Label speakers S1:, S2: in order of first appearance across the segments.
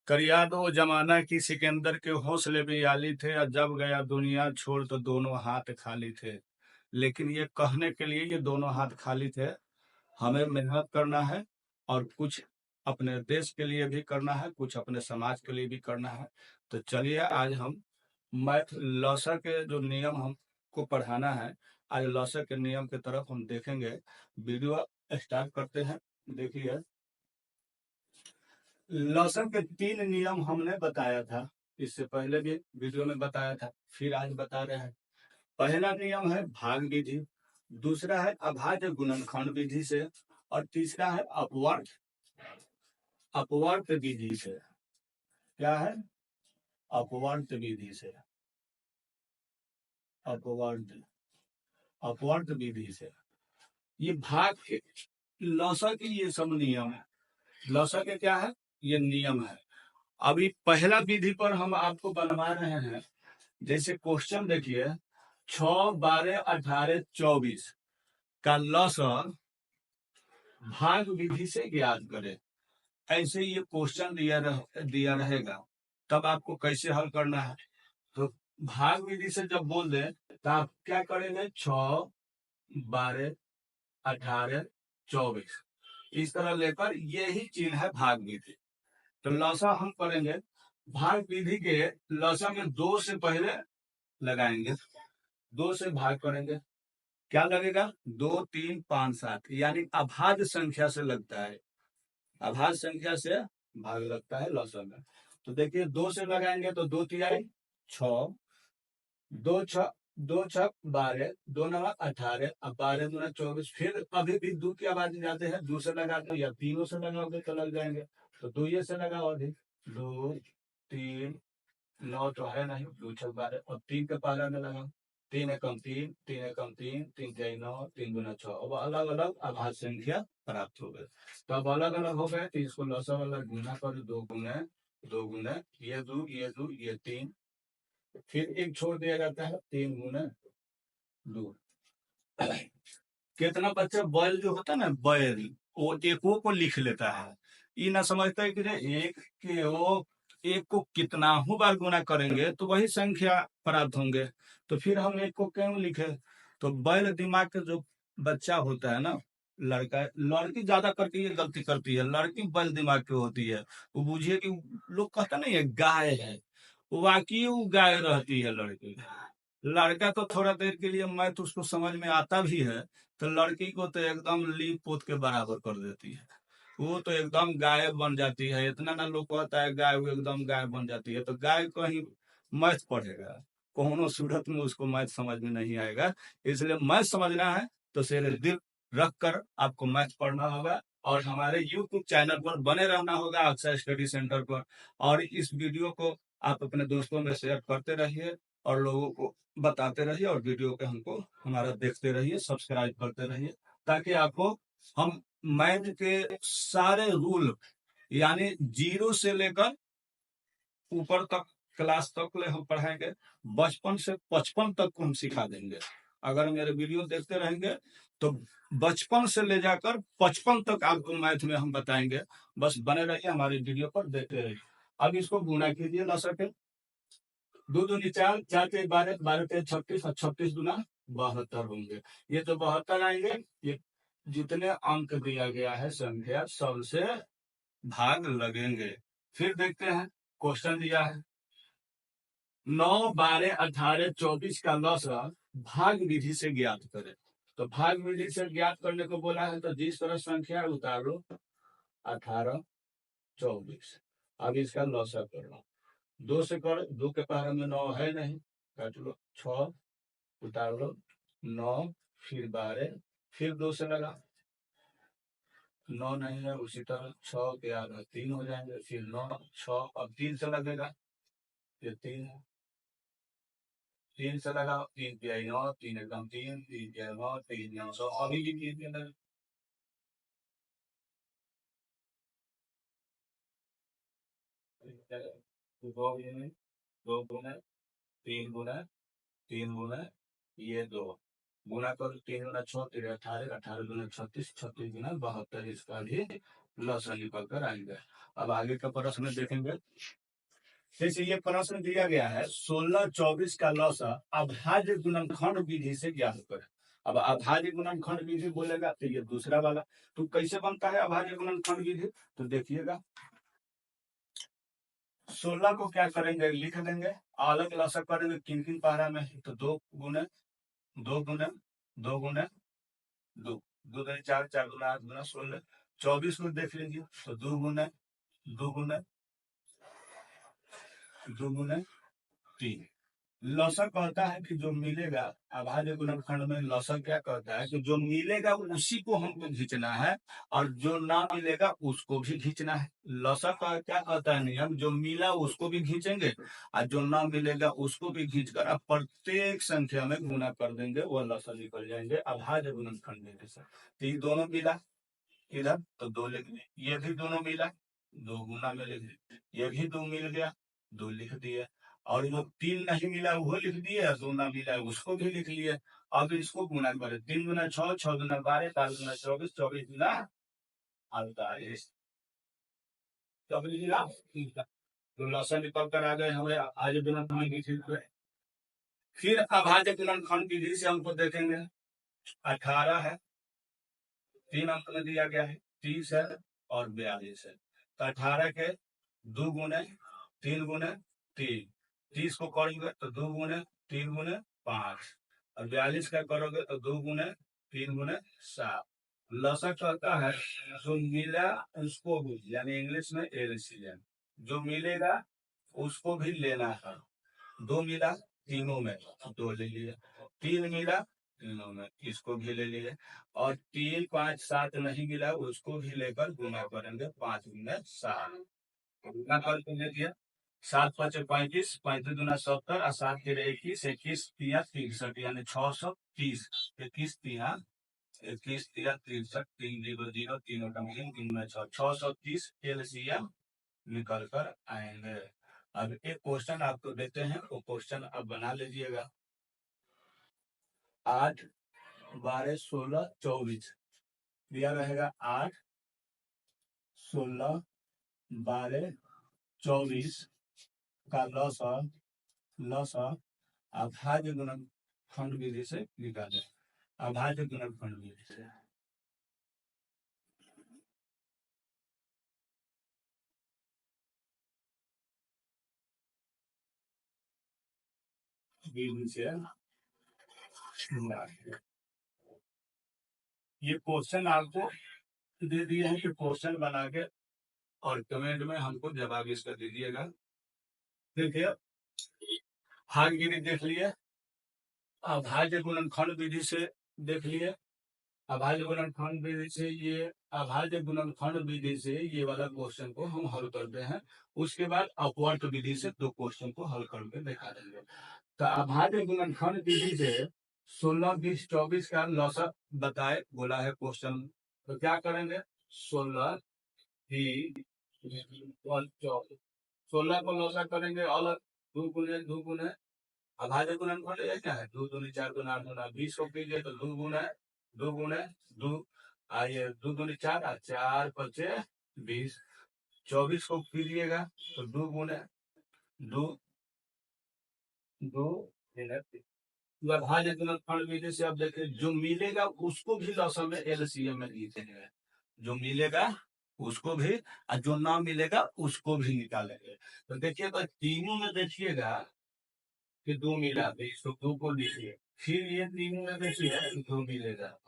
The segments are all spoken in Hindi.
S1: करिया दो जमाना की सिकंदर के हौसले भी आली थे, और जब गया दुनिया छोड़ तो दोनों हाथ खाली थे। लेकिन ये कहने के लिए ये दोनों हाथ खाली थे। हमें मेहनत करना है, और कुछ अपने देश के लिए भी करना है, कुछ अपने समाज के लिए भी करना है। तो चलिए आज हम मैथ लॉसर के जो नियम हमको पढ़ाना है, आज लॉसर के नियम की तरफ हम देखेंगे। वीडियो स्टार्ट करते हैं। देखिए, लॉसर के 3 नियम हमने बताया था, इससे पहले भी वीडियो में बताया था, फिर आज बता रहे हैं। पहला नियम है भाग विधि, दूसरा है अभाज्य गुणनखंड विधि से, और तीसरा है अपवर्त अपवर्त विधि से। क्या है? अपवर्त विधि से। अपवर्त अपवर्त विधि से। ये भाग के लॉसर के ये सब नियम है। लॉसर के क्या है? ये नियम है। अभी पहला विधि पर हम आपको बनवा रहे हैं। जैसे क्वेश्चन देखिए, 6, 12, 18, 24 का लॉसर भाग विधि से ज्ञात करें। ऐसे ये क्वेश्चन दिया रहेगा, तब आपको कैसे हल करना है। तो भाग विधि से जब बोल दे तो आप क्या करेंगे? 6, 12, 18, 24 इस तरह लेकर, यही चीज है भाग विधि। तो लॉसा हम करेंगे, भाग विधि के लॉसा में 2 से पहले लगाएंगे, 2 से भाग करेंगे। क्या लगेगा? 2, 3, 5, 7, यानी अभाज्य संख्या से लगता है। अभाज्य संख्या से भाग लगता है लॉसर में। तो देखिए, 2 से लगाएंगे तो 2 तिहाई 6, 2 छक 12, 2 नवा 18, अब 12 दूना 24। फिर अभी भी 2 की आवाज जाते हैं, 2 से लगाते हैं, या तीनों से लगाओगे तो लग जाएंगे। तो 2 ये से लगाओ, अभी 2, 3, 9 तो है नहीं, 2 छक 12, और 3 के पहला में लगाओ। 3 एकम 3, 3 एकम 3, 3 तिहाई 9, 3 दूना 6। अब अलग अलग अभाज्य संख्या प्राप्त हो गए। तो अब अलग अलग हो गए, तो इसको लॉसर वाला गुना करो, 2 गुना 2 गुना ये 2, ये 2, ये 3, फिर एक छोड़ दिया जाता है, 3 गुना 2। कितना बच्चा बैल जो होता है ना, बैल, वो एको को लिख लेता है। ये ना समझता है कि एक के वो एक को कितना बार गुना करेंगे तो वही संख्या प्राप्त होंगे। तो फिर हम एक को क्यों लिखे? तो बैल दिमाग का जो बच्चा होता है ना, लड़का लड़की ज्यादा करके ये गलती करती है, लड़की बैल दिमाग की होती है। वो बुझिए कि लोग कहते ना ये गाय है, वाकई वो गाय रहती है लड़की। लड़का तो थोड़ा देर के लिए मैथ उसको समझ में आता भी है, तो लड़की को तो एकदम लीप पोत के बराबर कर देती है। वो तो एकदम गाय बन जाती है। इतना ना लोग कहता है गाय, वो एकदम गाय बन जाती है। तो गाय कहीं मैथ पढ़ेगा, कोनो सूरत में उसको मैथ समझ में नहीं आएगा। इसलिए मैथ समझना है तो सिर्फ दिल रख कर आपको मैथ पढ़ना होगा, और हमारे यूट्यूब चैनल पर बने रहना होगा, अक्षर स्टडी सेंटर पर। और इस वीडियो को आप अपने दोस्तों में शेयर करते रहिए, और लोगों को बताते रहिए, और वीडियो पे हमको हमारा देखते रहिए, सब्सक्राइब करते रहिए, ताकि आपको हम मैथ के सारे रूल, यानी 0 से लेकर ऊपर तक क्लास तक ले हम पढ़ाएंगे। बचपन से 55 तक को हम सिखा देंगे। अगर मेरे वीडियो देखते रहेंगे तो बचपन से ले जाकर 55 तक आपको मैथ में हम बताएंगे। बस बने रहिए हमारे वीडियो पर, देखते रहिए। अब इसको गुना कीजिए ना सके। 2 दूनी 4, 4 के 12, 12 के 36, और 36 दूना 72 होंगे। ये तो 72 आएंगे। ये जितने अंक दिया गया है संख्या, सबसे भाग लगेंगे। फिर देखते हैं, क्वेश्चन दिया है 9, 12, 18, 24 का लॉसर भाग विधि से ज्ञात करें। तो भाग विधि से ज्ञात करने को बोला है, तो जिस तरह संख्या उतार लो, 18, 24। अब इसका लॉसर कर लो। 2 से कर, 2 के पहले में 9 है नहीं, काट लो। 6 उतार लो, 9, फिर 12, फिर 2 से लगा, 9 नहीं है। उसी तरह 6 के आगे 3 हो जाएंगे, फिर 9, 6, अब 3 से लगेगा, ये 3 है। 3 से लगाओ, 3 तिहाई 9, 3 एकदम 3, 3 तिहाई 9, 3 9 100। अभी भी 3 के अंदर 2 गुने, 2 गुने, 3 गुना, 3 गुना ये 2, गुना करो 3 गुना 6 तेरह 18, 18 गुना 36, 36 गुना 72, इसका भी लॉसन निकल कर आएंगे। अब आगे का प्रश्न देखेंगे। जैसे ये प्रश्न दिया गया है 16 24 का लॉसा अभाज्य गुणनखंड विधि से ज्ञात करें। अब अभाज्य गुणनखंड विधि बोलेगा तो ये दूसरा वाला। तो कैसे बनता है अभाज्य गुणनखंड विधि? तो देखिएगा 16 को क्या करेंगे, लिख देंगे, अलग लॉसा करेंगे किन किन पारा में, तो 2 गुने 2 गुने 2 गुने 2, 2 गुने 4, 4 गुना 8 गुना 16, 24 को देख लीजिए तो 2 गुने 3। लॉसक कहता है कि जो मिलेगा अभाज्य गुणनखंड में, लॉसक क्या कहता है कि जो मिलेगा उसी को हमको खींचना है और जो ना मिलेगा उसको भी खींचना है। लॉसक का क्या कहता है नियम, जो मिला उसको भी खींचेंगे और जो ना मिलेगा उसको भी खींच कर अब प्रत्येक संख्या में गुना कर देंगे, वह लॉसक निकल जाएंगे अभाज्य गुणनखंड में से। तो ये दोनों मिला इधर तो 2 लिख दिए, ये भी दोनों मिला 2 गुना में लिख दिए, ये भी 2 मिल गया 2 लिख दिए, और जो 3 नहीं मिला वो लिख दिए, 2 ना मिला उसको भी लिख लिए। अब इसको गुना करें 3 गुना 6, 6 गुना 12, 7 गुना 24, 24 गुना 48, 24 तो लसन निकल कर आ गए हमें आज गुणनखंड की चीज पे। फिर अभाज्य गुणनखंड की विधि से हमको देखेंगे 18 है, 3 अंक में दिया गया है, 30 है और 42 है। तो 18 के 2 गुने 3 गुने 3, 30 को करोगे तो 2 गुने 3 गुने 5, और 42 का करोगे तो 2 गुने 3 गुने 7। लसक कहता है जो मिला उसको भी, यानी इंग्लिश में एलसीएम, जो मिलेगा उसको भी लेना है। 2 मिला तीनों में 2 ले लिया, 3 मिला तीनों में इसको भी ले लिए, और 3 5 7 नहीं मिला उसको भी लेकर गुना करेंगे 5 गुना 7। गुना करके ले दिया 7 5 35, 35 दुना 70 और 7 तेरह 21, 21 तिया 63, यानी 630, 21 तिया 63, 3 0 0 तीनों का मिलन 3 630 एलसीएम निकल कर आएंगे। अब एक क्वेश्चन आपको देते हैं, वो क्वेश्चन अब बना लीजिएगा। 8 12 16 24 दिया रहेगा, 8 16 12 24 का लॉसा अभाज्य गुणनखंड विधि से निकाले। अभाज्य गुणनखंड विधि से ये क्वेश्चन आपको दे दिए हैं कि क्वेश्चन बना के और कमेंट में हमको जवाब इसका दीजिएगा। देखिए भागगिरी देख लिए, अभाज्य गुणनखंड विधि से देख लिए, अभाज्य गुणनखंड विधि से ये अभाज्य गुणनखंड विधि से ये वाला क्वेश्चन को हम हल करते हैं। उसके बाद अपवर्त विधि से 2 क्वेश्चन को हल करके दिखा देंगे। तो अभाज्य गुणनखंड विधि से 16 20 24 का लॉसा बताए बोला है क्वेश्चन, तो क्या करेंगे 16 16 को लॉसा करेंगे अलग, 2 गुने अभाज्य गुणनखंड है क्या है, 2 दूनी 4 गुना 8 गुना 20 को कीजिए तो 2 गुने 2 आइए 2 दूनी 4 और 4 5 20, 24 को कीजिएगा तो 2 2 अभाज्य गुणनखंड विधि से अब देखिए जो मिलेगा उसको भी लॉसा में एलसीएम में लिखेंगे, जो मिलेगा उसको भी और जो ना मिलेगा उसको भी निकालेंगे। तो देखिए तो तीनों में देखिएगा कि 2 मिला तो इसको 2 को लिखिए, फिर ये तीनों में देखिए 2 मिलेगा,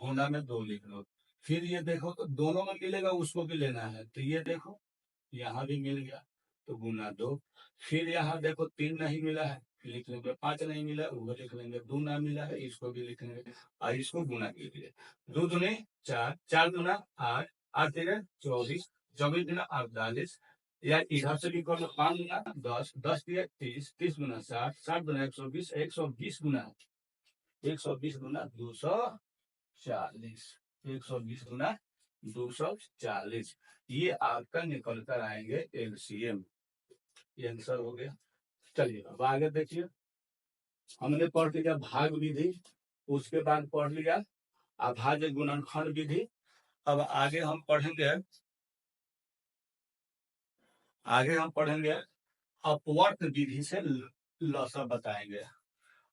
S1: होना में 2 लिख लो, फिर ये देखो तो दोनों में मिलेगा उसको भी लेना है, तो ये देखो यहाँ भी मिल गया तो गुना 2, फिर यहाँ देखो 3 नहीं मिला है लिख लेंगे, 5 नहीं मिला वो लिख लेंगे, 2 ना मिला है इसको भी लिखेंगे और इसको गुना कीजिए, 2 दूने 4, 4 दूना 8, 8 तेरह 24, 24 दूना 48, या इधर से भी कर लो 5 गुना 10, 10 दिया 30, 30 गुना 60, 60 गुना 120, 120 गुना 120 गुना 240, 120 गुना 240, ये आपका निकल कर आएंगे एलसीएम। ये आंसर हो गया। चलिए अब आगे देखिए, हमने पढ़ लिया भाग विधि, उसके बाद पढ़ लिया अभाज्य गुणनखंड विधि। अब आगे हम पढ़ेंगे अपवर्त विधि से लसा बताएंगे।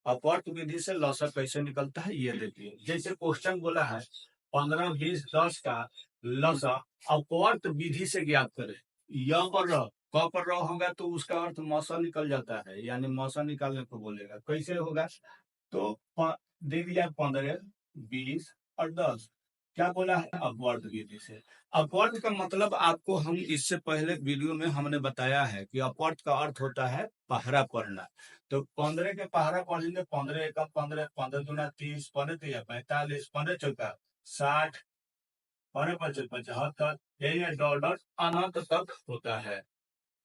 S1: अपवर्त विधि से लसा कैसे निकलता है ये देखिए। जैसे क्वेश्चन बोला है 15, 20, 10 का लसा अपवर्त विधि से ज्ञात करें। य पर र क पर र होगा तो उसका अर्थ मौसा निकल जाता है, यानी मौसा निकालने को बोलेगा। कैसे होगा? तो दे दिया 15, 20 और 10। क्या बोला है? अपवर्त विधि से। अपवर्त का मतलब आपको हम इससे पहले वीडियो में हमने बताया है कि अपवर्त का अर्थ होता है पहरा पढ़ना। तो 15 के पहरा पढ़ेंगे, 15 एक 15, 15 दूना 30, 15 तिया 45, 15 चौका 60, 15 पचे 75, यही डॉलर अनंत तक होता है।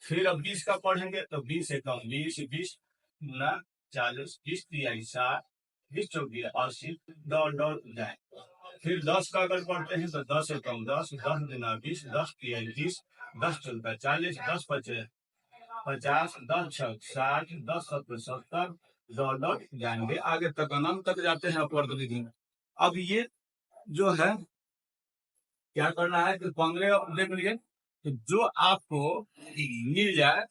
S1: फिर अब 20 का पढ़ेंगे तो 20 एक 20, 20 गुना 40, 20 तिया 60, 20 चौकी 80, डॉलर जाए। फिर 10 का अगर पढ़ते हैं तो 10 एक 10, 10 गुना 20, 10 तिया 30, 10 चौका 40, 10 पचे 50, 10 छक 60, 10 सत्तर 70, डॉलर जाएंगे। आगे तक अनंत तक जाते हैं अपवर्त विधि में। अब ये जो है क्या करना है कि 15 देख लीजिए, तो जो आपको मिल जाए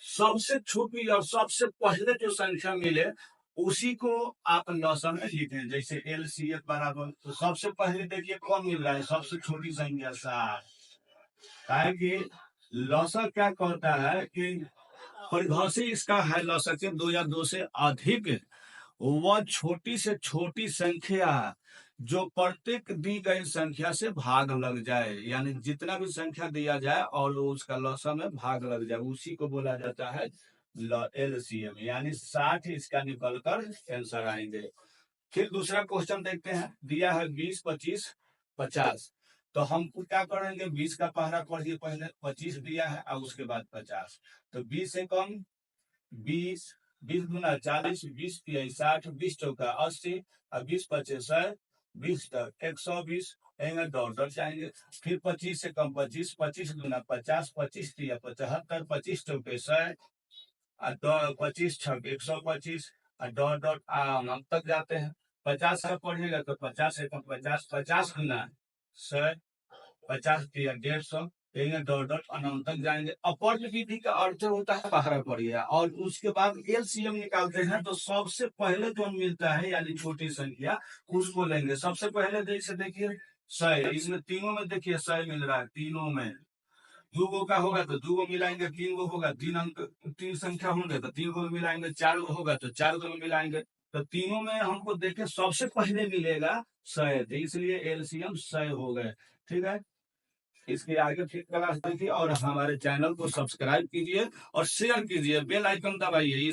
S1: सबसे छोटी और सबसे पहले जो संख्या मिले उसी को आप लसा में लिखें। जैसे LCF बराबर, तो सबसे पहले देखिए कौन मिल रहा है? सबसे छोटी संख्या 60। कि लसा क्या कहता है कि परिभाषा इसका है लसा के 2 या 2 से अधिक वह छोटी से छोटी संख्या जो प्रत्येक दी गई संख्या से भाग लग जाए, यानी जितना भी संख्या दिया जाए और उसका लसा में भाग लग जाए उसी को बोला जाता है LCM, यानी 60 इसका निकल कर आंसर आएंगे। फिर दूसरा क्वेश्चन देखते हैं। दिया है 20, 25, 50। तो हम क्या करेंगे? 20 का पहला पढ़िए, पहले 25 दिया है और उसके बाद 50। तो 20 से कम 20, 20 गुना 40, 20 तिया 60, 20 चौका 80 और 20 पचे 100, 20 तक 120 डॉलर जाएंगे। फिर 25 से कम 25, 25 गुना 50, 25 तिया 75, 25 चौके 100 और 25 छक 125 और डॉट हम तक जाते हैं। 50 का पढ़िएगा तो 50 से कम 50, 50 गुना 100, 50 तिया 150 डॉट अनंत तक जाएंगे। अपवर्त विधि का अर्थ होता है पहरा पढ़िए, और उसके बाद LCM निकालते हैं तो सबसे पहले जो मिलता है यानी छोटी संख्या उसको लेंगे। सबसे पहले जैसे देखिए 100, इसमें तीनों में देखिए 100 मिल रहा है। तीनों में 2 गो का होगा तो 2 गो मिलाएंगे, 3 गो होगा 3 अंक 3 संख्या होंगे तो 3 गो मिलाएंगे, 4 गो होगा तो 4 गो मिलाएंगे। तो तीनों में हमको देखे सबसे पहले मिलेगा 100, इसलिए LCM 100 हो गए। ठीक है, इसके आगे फिर क्लास देखिए और हमारे चैनल को सब्सक्राइब कीजिए और शेयर कीजिए, बेल आइकन दबाइए।